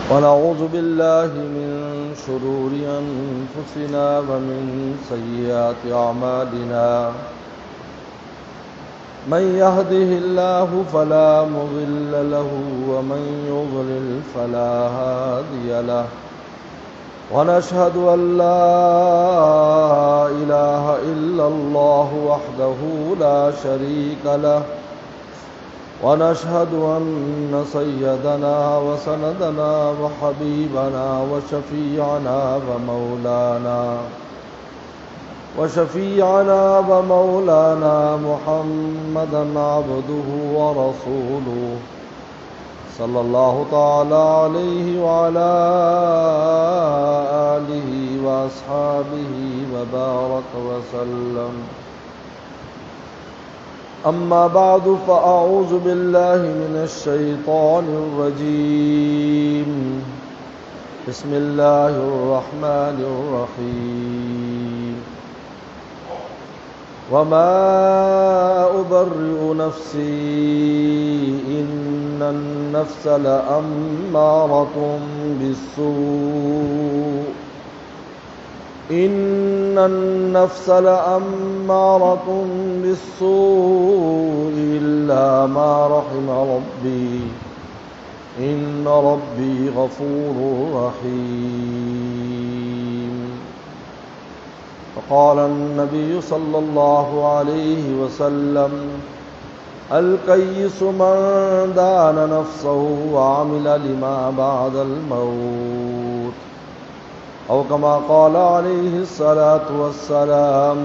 ونعوذ بالله من شرور أنفسنا ومن سيئات أعمالنا من يهده الله فلا مضل له ومن يضلل فلا هادي له ونشهد أن لا إله إلا الله وحده لا شريك له ونشهد أن سيدنا وسندنا وحبيبنا وشفيعنا محمدا عبده ورسوله صلى الله تعالى عليه وعلى آله وأصحابه وبارك وسلم. أما بعد فأعوذ بالله من الشيطان الرجيم. بسم الله الرحمن الرحيم. وما أبرئ نفسي إن النفس لأمارة بالسوء إلا ما رحم ربي إن ربي غفور رحيم. فقال النبي صلى الله عليه وسلم الكيس من دان نفسه وعمل لما بعد الموت أو كما قال عليه الصلاة والسلام.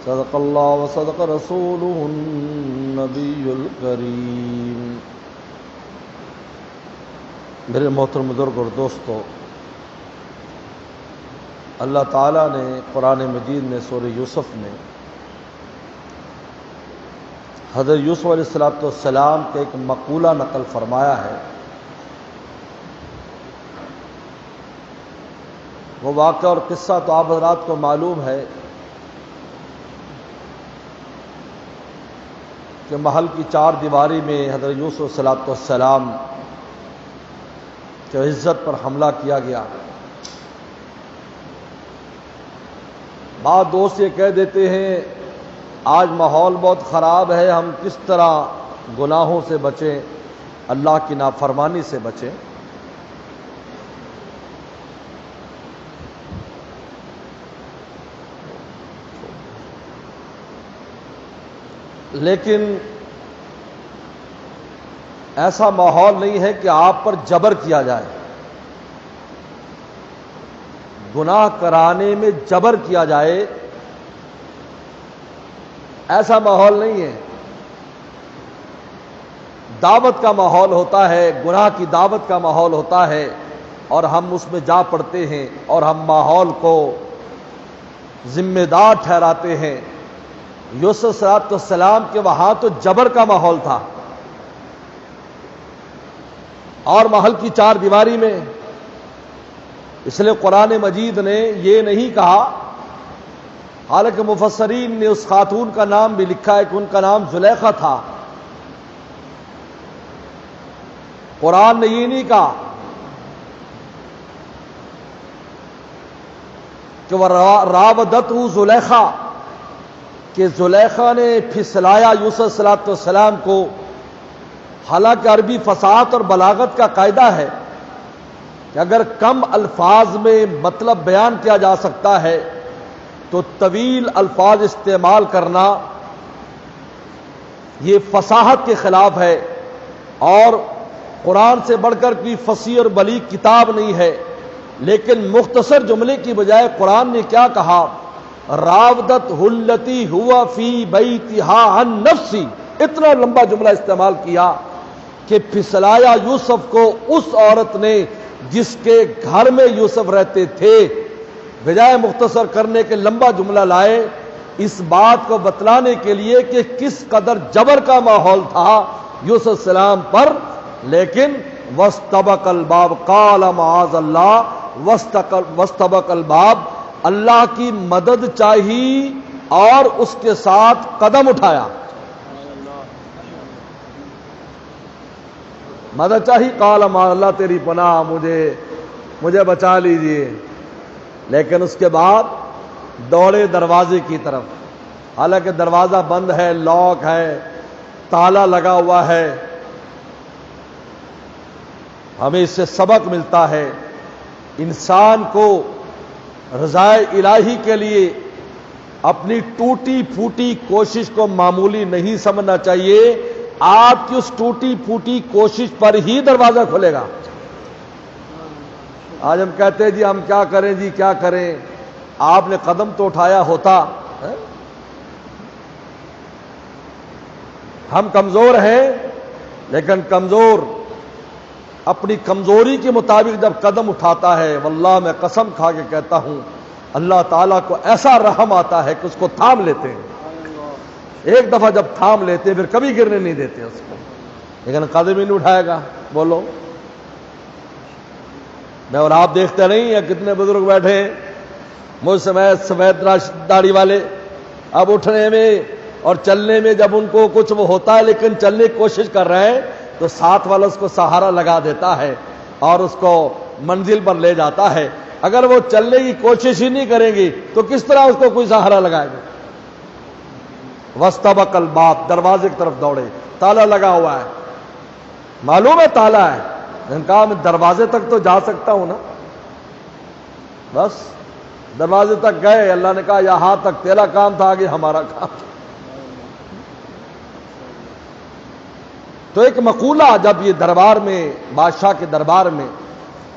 صدق الله وصدق رسوله النبي الكريم. میرے محترم بزرگ اور دوستو، اللہ تعالیٰ نے قرآن مجید میں سورہ یوسف میں حضرت یوسف علیہ السلام کے ایک مقولہ نقل فرمایا ہے. وہ واقعہ اور قصہ تو آپ حضرات کو معلوم ہے کہ محل کی چار دیواری میں حضرت یوسف علیہ السلام کے عزت پر حملہ کیا گیا. بعض دوست یہ کہہ دیتے ہیں آج ماحول بہت خراب ہے، ہم کس طرح گناہوں سے بچیں، اللہ کی نافرمانی سے بچیں. لیکن ایسا ماحول نہیں ہے کہ آپ پر جبر کیا جائے، گناہ کرانے میں جبر کیا جائے، ایسا ماحول نہیں ہے. دعوت کا ماحول ہوتا ہے، گناہ کی دعوت کا ماحول ہوتا ہے اور ہم اس میں جا پڑتے ہیں اور ہم ماحول کو ذمہ دار ٹھہراتے ہیں. یوسف علیہ السلام کے وہاں تو جبر کا ماحول تھا اور محل کی چار دیواری میں. اس لیے قرآن مجید نے یہ نہیں کہا، حالانکہ مفسرین نے اس خاتون کا نام بھی لکھا ہے کہ ان کا نام زلیخا تھا. قرآن نے یہ نہیں کہا کہ وہ راودتہ زلیخا، کہ زلیخا نے پھسلایا یوسف علیہ السلام کو. حالانکہ عربی فصاحت اور بلاغت کا قاعدہ ہے کہ اگر کم الفاظ میں مطلب بیان کیا جا سکتا ہے تو طویل الفاظ استعمال کرنا یہ فصاحت کے خلاف ہے، اور قرآن سے بڑھ کر کوئی فصیح اور بلیغ کتاب نہیں ہے. لیکن مختصر جملے کی بجائے قرآن نے کیا کہا؟ راودتہ التی ہوا فی بیتہا عن نفسی. اتنا لمبا جملہ استعمال کیا کہ پھسلایا یوسف کو اس عورت نے جس کے گھر میں یوسف رہتے تھے. بجائے مختصر کرنے کے لمبا جملہ لائے اس بات کو بتلانے کے لیے کہ کس قدر جبر کا ماحول تھا یوسف السلام پر. لیکن واستبق الباب قال معاذ اللہ، واستبق الباب، اللہ کی مدد چاہی اور اس کے ساتھ قدم اٹھایا. مدد چاہی، قال ما اللہ تیری پناہ، مجھے بچا لیجئے، لیکن اس کے بعد دوڑے دروازے کی طرف، حالانکہ دروازہ بند ہے، لاک ہے، تالا لگا ہوا ہے۔ ہمیں اس سے سبق ملتا ہے، انسان کو رضائے الہی کے لیے اپنی ٹوٹی پھوٹی کوشش کو معمولی نہیں سمجھنا چاہیے۔ آپ کی اس ٹوٹی پھوٹی کوشش پر ہی دروازہ کھلے گا۔ آج ہم کہتے ہیں جی ہم کیا کریں، جی کیا کریں، آپ نے قدم تو اٹھایا ہوتا۔ ہم کمزور ہیں، لیکن کمزور اپنی کمزوری کے مطابق جب قدم اٹھاتا ہے، واللہ میں قسم کھا کے کہتا ہوں اللہ تعالیٰ کو ایسا رحم آتا ہے کہ اس کو تھام لیتے ہیں۔ ایک دفعہ جب تھام لیتے ہیں پھر کبھی گرنے نہیں دیتے اس کو، لیکن قدم ہی نہیں اٹھائے گا۔ بولو، میں اور آپ دیکھتے نہیں ہیں کتنے بزرگ بیٹھے ہیں مجھ سمیت سفید داڑھی والے، اب اٹھنے میں اور چلنے میں جب ان کو کچھ وہ ہوتا ہے لیکن چلنے کی کوشش کر رہے ہیں تو ساتھ والا اس کو سہارا لگا دیتا ہے اور اس کو منزل پر لے جاتا ہے۔ اگر وہ چلنے کی کوشش ہی نہیں کریں گی تو کس طرح اس کو کوئی سہارا لگائے گا؟ واستبق الباب، دروازے کی طرف دوڑے، تالا لگا ہوا ہے، معلوم ہے تالا ہے، لیکن کہا میں دروازے تک تو جا سکتا ہوں نا۔ بس دروازے تک گئے، اللہ نے کہا یہاں تک تیرا کام تھا، آگے ہمارا کام تھا۔ تو ایک مقولہ جب یہ دربار میں، بادشاہ کے دربار میں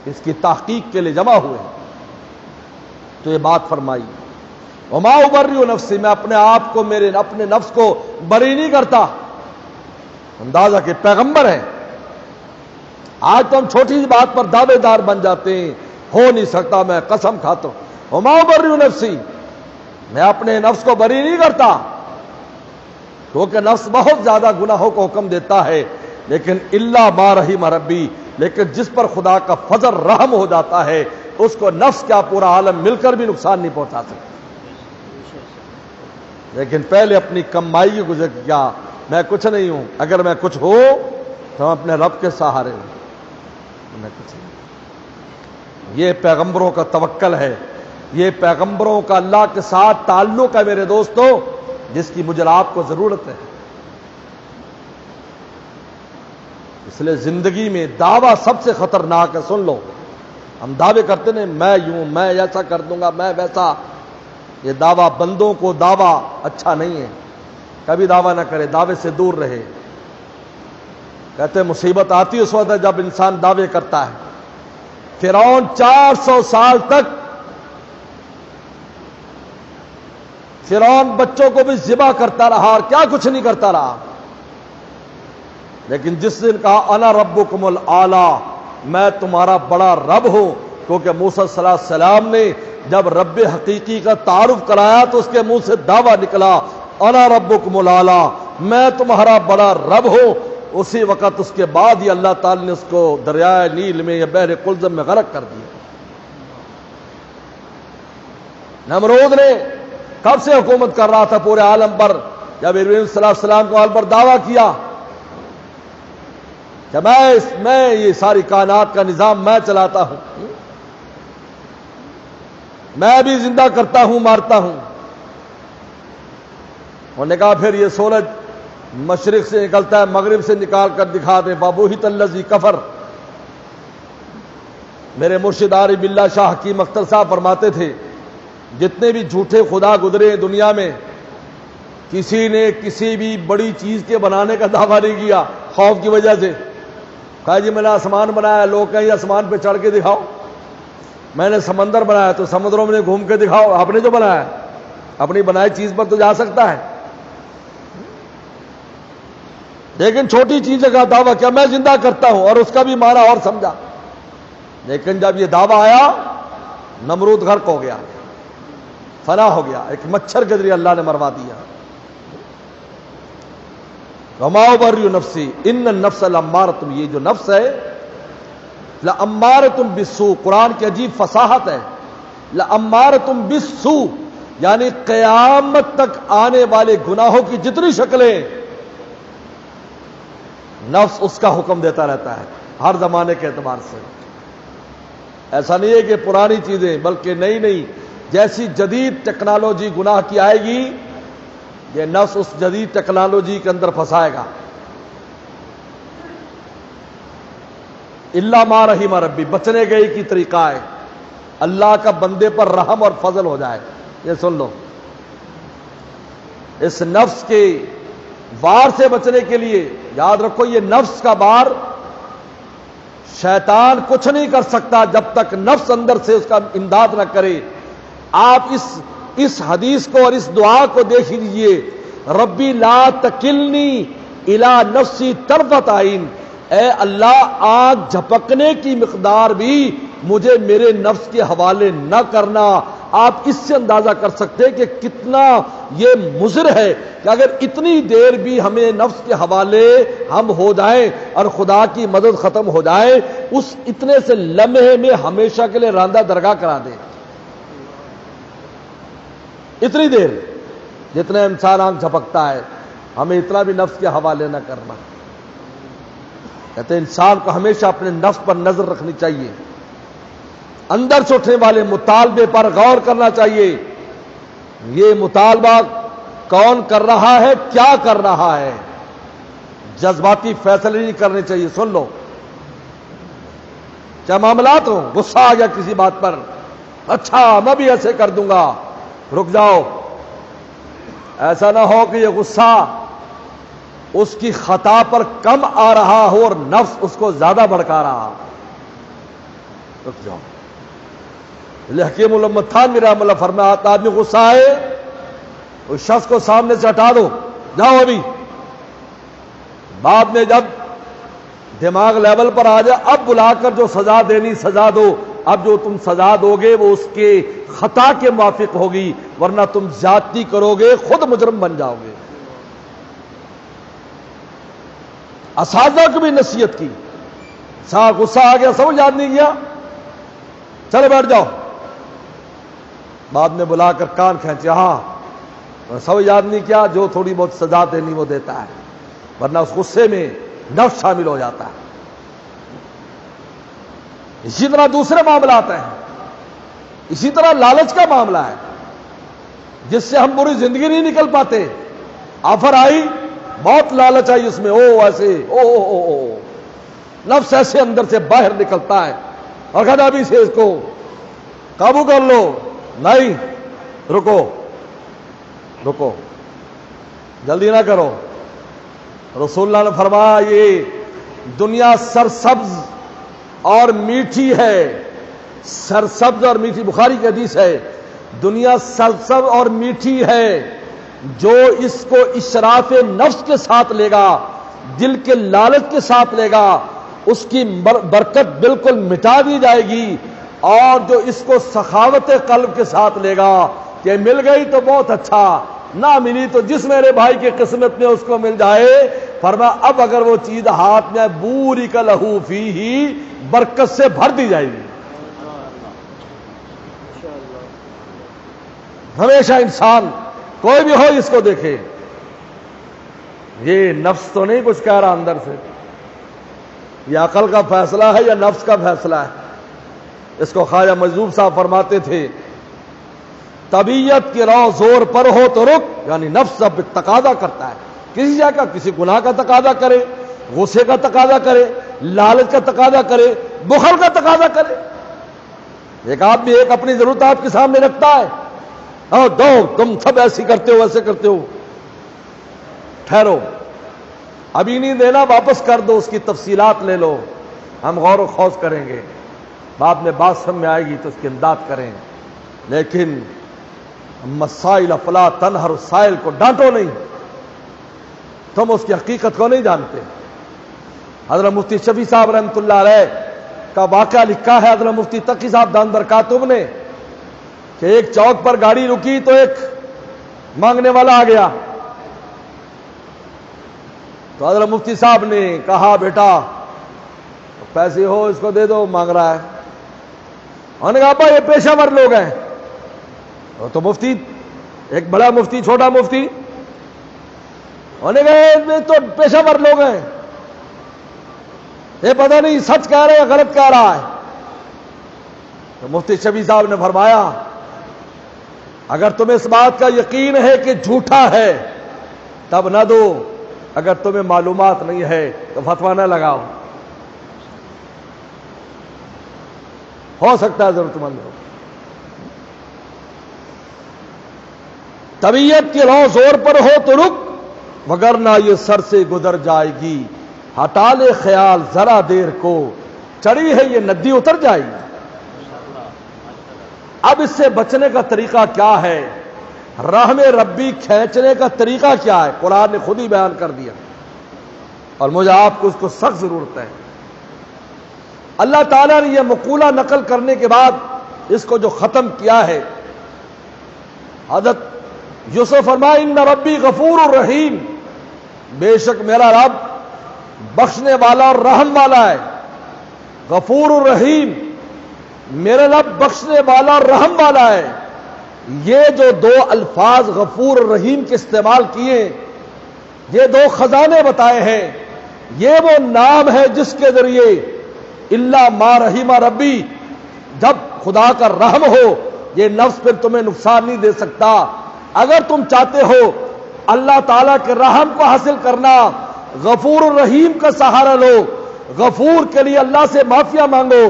اس کی تحقیق کے لیے جمع ہوئے تو یہ بات فرمائی، وما ابرئ نفسی، میں اپنے آپ کو، اپنے نفس کو بری نہیں کرتا۔ اندازہ کہ پیغمبر ہیں۔ آج تو ہم چھوٹی سی بات پر دعوے دار بن جاتے ہیں، ہو نہیں سکتا، میں قسم کھاتا ہوں وما ابرئ نفسی، میں اپنے نفس کو بری نہیں کرتا، کیونکہ نفس بہت زیادہ گناہوں کو حکم دیتا ہے، لیکن الا ما رحم ربی، لیکن جس پر خدا کا فضل رحم ہو جاتا ہے اس کو نفس کیا پورا عالم مل کر بھی نقصان نہیں پہنچا سکتا۔ لیکن پہلے اپنی کمائی کی گزر کیا، میں کچھ نہیں ہوں، اگر میں کچھ ہو تو ہم اپنے رب کے سہارے ہوں، میں کچھ نہیں۔ یہ پیغمبروں کا توکل ہے، یہ پیغمبروں کا اللہ کے ساتھ تعلق ہے میرے دوستو، جس کی مجھے آپ کو ضرورت ہے۔ اس لیے زندگی میں دعویٰ سب سے خطرناک ہے۔ سن لو، ہم دعوے کرتے ہیں میں یوں، میں ایسا کر دوں گا، میں ویسا۔ یہ دعویٰ بندوں کو دعویٰ اچھا نہیں ہے، کبھی دعویٰ نہ کرے، دعوے سے دور رہے۔ کہتے ہیں مصیبت آتی اس وقت ہے جب انسان دعوے کرتا ہے۔ فرعون 400 سال تک فرعون بچوں کو بھی ذبح کرتا رہا اور کیا کچھ نہیں کرتا رہا، لیکن جس دن کہا انا ربکم الاعلی، میں تمہارا بڑا رب ہوں، کیونکہ موسیٰ صلی اللہ علیہ وسلم نے جب رب حقیقی کا تعارف کرایا تو اس کے منہ سے دعویٰ نکلا انا ربکم الاعلی، میں تمہارا بڑا رب ہوں۔ اسی وقت اس کے بعد ہی اللہ تعالی نے اس کو دریائے نیل میں یا بحر قلزم میں غرق کر دیا۔ نمرود نے کب سے حکومت کر رہا تھا پورے عالم پر، جب ابراہیم صلی اللہ علیہ وسلم کو عالم پر دعویٰ کیا کہ میں یہ ساری کائنات کا نظام میں چلاتا ہوں، میں بھی زندہ کرتا ہوں، مارتا ہوں۔ انہوں نے کہا پھر یہ سورج مشرق سے نکلتا ہے، مغرب سے نکال کر دکھا دے، فبہت الذی کفر۔ میرے مرشد عارف باللہ شاہ حکیم اختر صاحب فرماتے تھے جتنے بھی جھوٹے خدا گزرے دنیا میں، کسی نے کسی بھی بڑی چیز کے بنانے کا دعویٰ نہیں کیا خوف کی وجہ سے۔ کہا جی میں نے آسمان بنایا، لوگ کہیں آسمان پہ چڑھ کے دکھاؤ، میں نے سمندر بنایا تو سمندروں میں گھوم کے دکھاؤ، آپ نے جو بنایا اپنی بنائی چیز پر تو جا سکتا ہے، لیکن چھوٹی چیز کا دعویٰ کیا میں زندہ کرتا ہوں، اور اس کا بھی معنی اور سمجھا۔ لیکن جب یہ دعویٰ آیا نمرود غرق ہو گیا، فنا ہو گیا، ایک مچھر کے ذریعے اللہ نے مروا دیا۔ وما ابرئ نفسی ان النفس لامارۃ، یہ جو نفس ہے لامارۃ بالسوء، قرآن کی عجیب فصاحت ہے، لامارۃ بالسوء، یعنی قیامت تک آنے والے گناہوں کی جتنی شکلیں نفس اس کا حکم دیتا رہتا ہے ہر زمانے کے اعتبار سے. ایسا نہیں ہے کہ پرانی چیزیں، بلکہ نئی نئی جیسی جدید ٹیکنالوجی گناہ کی آئے گی، یہ نفس اس جدید ٹیکنالوجی کے اندر پھنسائے گا. اللہ ما رحم ربی، بچنے گئے کی طریقہ ہے اللہ کا بندے پر رحم اور فضل ہو جائے. یہ سن لو، اس نفس کے وار سے بچنے کے لیے یاد رکھو، یہ نفس کا وار شیطان کچھ نہیں کر سکتا جب تک نفس اندر سے اس کا امداد نہ کرے. آپ اس حدیث کو اور اس دعا کو دیکھ لیجئے، ربی لا تکلنی الی نفسی طرفۃ عین، اے اللہ آنکھ جھپکنے کی مقدار بھی مجھے میرے نفس کے حوالے نہ کرنا. آپ اس سے اندازہ کر سکتے کہ کتنا یہ مضر ہے کہ اگر اتنی دیر بھی ہمیں نفس کے حوالے ہم ہو جائیں اور خدا کی مدد ختم ہو جائے، اس اتنے سے لمحے میں ہمیشہ کے لیے راندہ درگاہ کرا دے. اتنی دیر جتنا انسان آنکھ جھپکتا ہے، ہمیں اتنا بھی نفس کے حوالے نہ کرنا. کہتے ہیں انسان کو ہمیشہ اپنے نفس پر نظر رکھنی چاہیے، اندر سے اٹھنے والے مطالبے پر غور کرنا چاہیے. یہ مطالبہ کون کر رہا ہے، کیا کر رہا ہے، جذباتی فیصلے نہیں کرنے چاہیے. سن لو، کیا معاملات ہوں، غصہ آ گیا کسی بات پر، اچھا میں بھی ایسے کر دوں گا، رک جاؤ. ایسا نہ ہو کہ یہ غصہ اس کی خطا پر کم آ رہا ہو اور نفس اس کو زیادہ بھڑکا رہا. رک جاؤ. حکیم الامت تھانوی رحمہ اللہ فرمایا، آدمی غصہ آئے اس شخص کو سامنے سے ہٹا دو، جاؤ ابھی. بعد میں جب دماغ لیول پر آ جائے، اب بلا کر جو سزا دینی سزا دو. اب جو تم سزا دو گے وہ اس کے خطا کے موافق ہوگی، ورنہ تم زیادتی کرو گے خود مجرم بن جاؤ گے. اساتذہ کو بھی نصیحت کی، غصہ آ گیا، سمجھ یاد نہیں گیا، چلے بیٹھ جاؤ. بعد میں بلا کر کان کھینچے، ہاں سمجھ یاد نہیں کیا، جو تھوڑی بہت سزا دینی وہ دیتا ہے، ورنہ اس غصے میں نفس شامل ہو جاتا ہے. اسی طرح دوسرے معاملات ہیں، اسی طرح لالچ کا معاملہ ہے جس سے ہم پوری زندگی نہیں نکل پاتے. آفر آئی، بہت لالچ آئی اس میں، او ایسے او نفس ایسے اندر سے باہر نکلتا ہے اور کہتا ابھی سے اس کو قابو کر لو. نہیں، رکو، جلدی نہ کرو. رسول اللہ نے فرمایا یہ دنیا سرسبز اور میٹھی ہے. سرسبز اور میٹھی، بخاری کی حدیث ہے، دنیا سرسبز اور میٹھی ہے، جو اس کو اشراف نفس کے ساتھ لے گا، دل کے لالچ کے ساتھ لے گا، اس کی برکت بالکل مٹا دی جائے گی. اور جو اس کو سخاوت قلب کے ساتھ لے گا کہ مل گئی تو بہت اچھا، نہ ملی تو جس میرے بھائی کی قسمت میں اس کو مل جائے، فرمایا اب اگر وہ چیز ہاتھ میں بوری کا لہو فی ہی، برکت سے بھر دی جائے گی. ہمیشہ انسان کوئی بھی ہو اس کو دیکھے، یہ نفس تو نہیں کچھ کہہ رہا اندر سے، یہ عقل کا فیصلہ ہے یا نفس کا فیصلہ ہے. اس کو خواجہ مجذوب صاحب فرماتے تھے، طبیعت کی رو زور پر ہو تو رک، یعنی نفس اب تقاضا کرتا ہے کسی جگہ، کسی گناہ کا تقاضا کرے، غصے کا تقاضا کرے، لالچ کا تقاضا کرے، بخل کا تقاضا کرے. ایک آدمی ایک اپنی ضرورت آپ کے سامنے رکھتا ہے، اور دو تم سب ایسی کرتے ہو ایسے کرتے ہو، ٹھہرو ابھی نہیں دینا، واپس کر دو، اس کی تفصیلات لے لو، ہم غور و خوض کریں گے، بعد میں بات سمجھ میں آئے گی تو اس کی امداد کریں. لیکن مسائل فلا تنہر السائل کو ڈانٹو نہیں، تم اس کی حقیقت کو نہیں جانتے. حضرت مفتی شفیع صاحب رحمۃ اللہ علیہ کا واقعہ لکھا ہے حضرت مفتی تقی صاحب دامت برکاتہم نے کہ ایک چوک پر گاڑی رکی تو ایک مانگنے والا آ گیا. تو حضرت مفتی صاحب نے کہا بیٹا پیسے ہو اس کو دے دو، مانگ رہا ہے. انہوں نے کہا ابا یہ پیشہ ور لوگ ہیں. تو مفتی، ایک بڑا مفتی چھوٹا مفتی، انہوں نے کہا یہ تو پیشہ ور لوگ ہیں. یہ پتہ نہیں سچ کہہ رہے یا غلط کہہ رہا ہے. تو مفتی شفیع صاحب نے فرمایا اگر تمہیں اس بات کا یقین ہے کہ جھوٹا ہے تب نہ دو، اگر تمہیں معلومات نہیں ہے تو فتویٰ نہ لگاؤ. ہو سکتا ہے ضرورت مند ہو. طبیعت کی رو زور پر ہو تو رک، وگرنہ یہ سر سے گزر جائے گی. ہٹا لے خیال ذرا دیر کو، چڑھی ہے یہ ندی اتر جائے گی. اب اس سے بچنے کا طریقہ کیا ہے؟ رحم ربی کھینچنے کا طریقہ کیا ہے؟ قرآن نے خود ہی بیان کر دیا، اور مجھے آپ کو اس کو سخت ضرورت ہے. اللہ تعالیٰ نے یہ مقولہ نقل کرنے کے بعد اس کو جو ختم کیا ہے، حضرت یوسف فرمائے ان ربی غفور الرحیم، بے شک میرا رب بخشنے والا اور رحم والا ہے. غفور الرحیم، میرا رب بخشنے والا اور رحم والا ہے. یہ جو دو الفاظ غفور الرحیم کے استعمال کیے، یہ دو خزانے بتائے ہیں. یہ وہ نام ہے جس کے ذریعے اللہ ما رحیم ربی، جب خدا کا رحم ہو یہ نفس پھر تمہیں نقصان نہیں دے سکتا. اگر تم چاہتے ہو اللہ تعالیٰ کے رحم کو حاصل کرنا، غفور الرحیم کا سہارا لو. غفور کے لیے اللہ سے معافیا مانگو،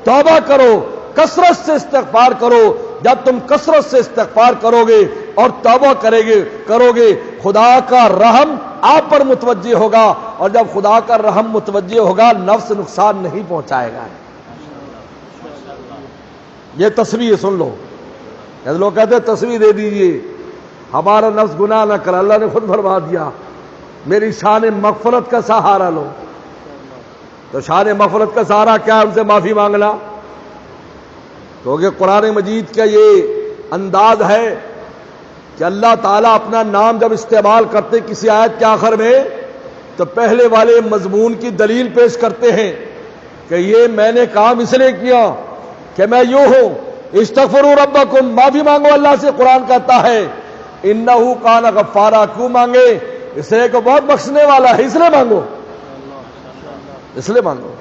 توبہ کرو، کثرت سے استغفار کرو. جب تم کثرت سے استغفار کرو گے اور توبہ کرو گے خدا کا رحم آپ پر متوجہ ہوگا، اور جب خدا کا رحم متوجہ ہوگا نفس نقصان نہیں پہنچائے گا. یہ تصویر سن لو. لوگ کہتے ہیں تصویر دے دیجئے، ہمارا نفس گناہ نہ کر، اللہ نے خود فرما دیا میری شان مغفرت کا سہارا لو. تو شان مغفرت کا سہارا کیا ہے؟ ان سے معافی مانگنا. کیونکہ قرآن مجید کا یہ انداز ہے کہ اللہ تعالیٰ اپنا نام جب استعمال کرتے کسی آیت کے آخر میں تو پہلے والے مضمون کی دلیل پیش کرتے ہیں کہ یہ میں نے کام اس لیے کیا کہ میں یوں ہوں. استغفروا ربکم، معافی مانگو اللہ سے. قرآن کہتا ہے انہ کان غفارا، کیوں مانگے؟ اس لیے کہ بہت بخشنے والا ہے، اس لیے مانگو، اس لیے مانگو.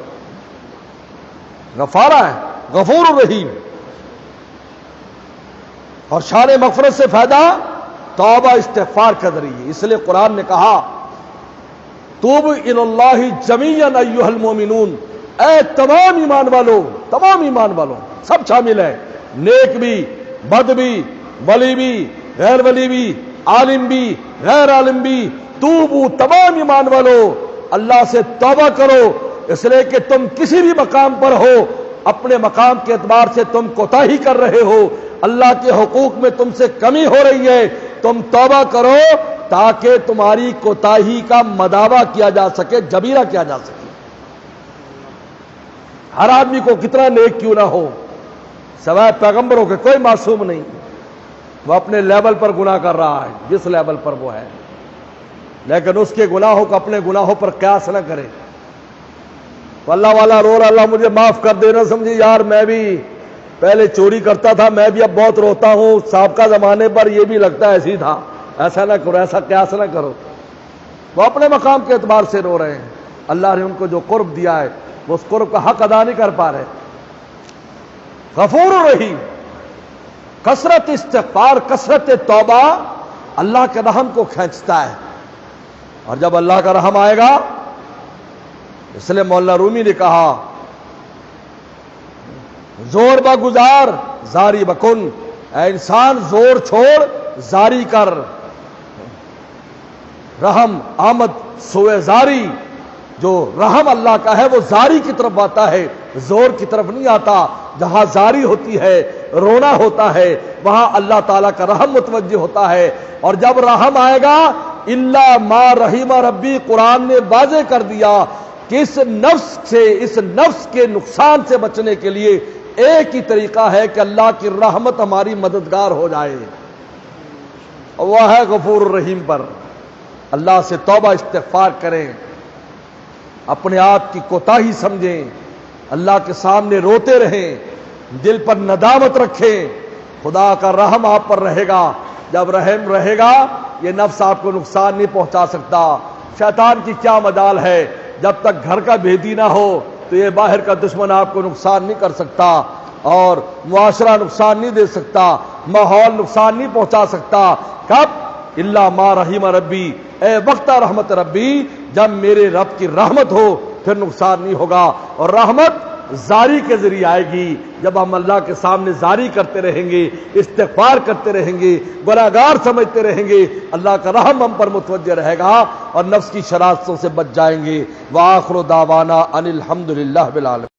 غفارا ہے، غفور الرحیم. اور شان مغفرت سے فائدہ توبہ استغفار کا ذریعے. اس لیے قرآن نے کہا توب الی اللہ جمیعا ایھا المؤمنون، اے تمام ایمان والو، تمام ایمان والو سب شامل ہے، نیک بھی، بد بھی، ولی بھی، غیر ولی بھی، عالم بھی، غیر عالم بھی. توبو، تمام ایمان والو اللہ سے توبہ کرو. اس لیے کہ تم کسی بھی مقام پر ہو، اپنے مقام کے اعتبار سے تم کوتاہی کر رہے ہو، اللہ کے حقوق میں تم سے کمی ہو رہی ہے. تم توبہ کرو تاکہ تمہاری کوتاہی کا مداوع کیا جا سکے، جبیرہ کیا جا سکے. ہر آدمی کو کتنا نیک کیوں نہ ہو، سوائے پیغمبروں کے کوئی معصوم نہیں. وہ اپنے لیول پر گناہ کر رہا ہے جس لیول پر وہ ہے، لیکن اس کے گناہوں کو اپنے گناہوں پر قیاس نہ کرے. تو اللہ والا رو رہا اللہ مجھے معاف کر دینا، سمجھے یار میں بھی پہلے چوری کرتا تھا، میں بھی اب بہت روتا ہوں، سابقہ زمانے پر یہ بھی لگتا ہے ایسے ہی تھا. ایسا نہ کرو، ایسا قیاس نہ کرو. وہ اپنے مقام کے اعتبار سے رو رہے ہیں. اللہ نے ان کو جو قرب دیا ہے وہ اس قرب کا حق ادا نہیں کر پا رہے. غفور الرحیم، کثرت استغفار، کثرت توبہ اللہ کے رحم کو کھینچتا ہے. اور جب اللہ کا رحم آئے گا، اس لیے مولانا رومی نے کہا زور بگزار زاری بکن، اے انسان زور چھوڑ زاری کر. رحم آمد سوئے زاری، جو رحم اللہ کا ہے وہ زاری کی طرف آتا ہے، زور کی طرف نہیں آتا. جہاں زاری ہوتی ہے، رونا ہوتا ہے، وہاں اللہ تعالیٰ کا رحم متوجہ ہوتا ہے. اور جب رحم آئے گا الا ما رحم ربی، قرآن نے واضح کر دیا کہ اس نفس کے نقصان سے بچنے کے لیے ایک ہی طریقہ ہے کہ اللہ کی رحمت ہماری مددگار ہو جائے. وہ ہے غفور الرحیم پر. اللہ سے توبہ استغفار کریں، اپنے آپ کی کوتاہی سمجھیں، اللہ کے سامنے روتے رہیں، دل پر ندامت رکھیں. خدا کا رحم آپ پر رہے گا. جب رحم رہے گا یہ نفس آپ کو نقصان نہیں پہنچا سکتا. شیطان کی کیا مجال ہے؟ جب تک گھر کا بھیدی نہ ہو تو یہ باہر کا دشمن آپ کو نقصان نہیں کر سکتا، اور معاشرہ نقصان نہیں دے سکتا، ماحول نقصان نہیں پہنچا سکتا۔ کب؟ الا ما رحم ربی، اے وقت رحمت ربی، جب میرے رب کی رحمت ہو پھر نقصان نہیں ہوگا۔ اور رحمت زاری کے ذریعے آئے گی، جب ہم اللہ کے سامنے زاری کرتے رہیں گے، استغفار کرتے رہیں گے، گناہگار سمجھتے رہیں گے، اللہ کا رحم ہم پر متوجہ رہے گا اور نفس کی شرارتوں سے بچ جائیں گے۔ وآخر دعوانا ان الحمد للہ رب العالمین۔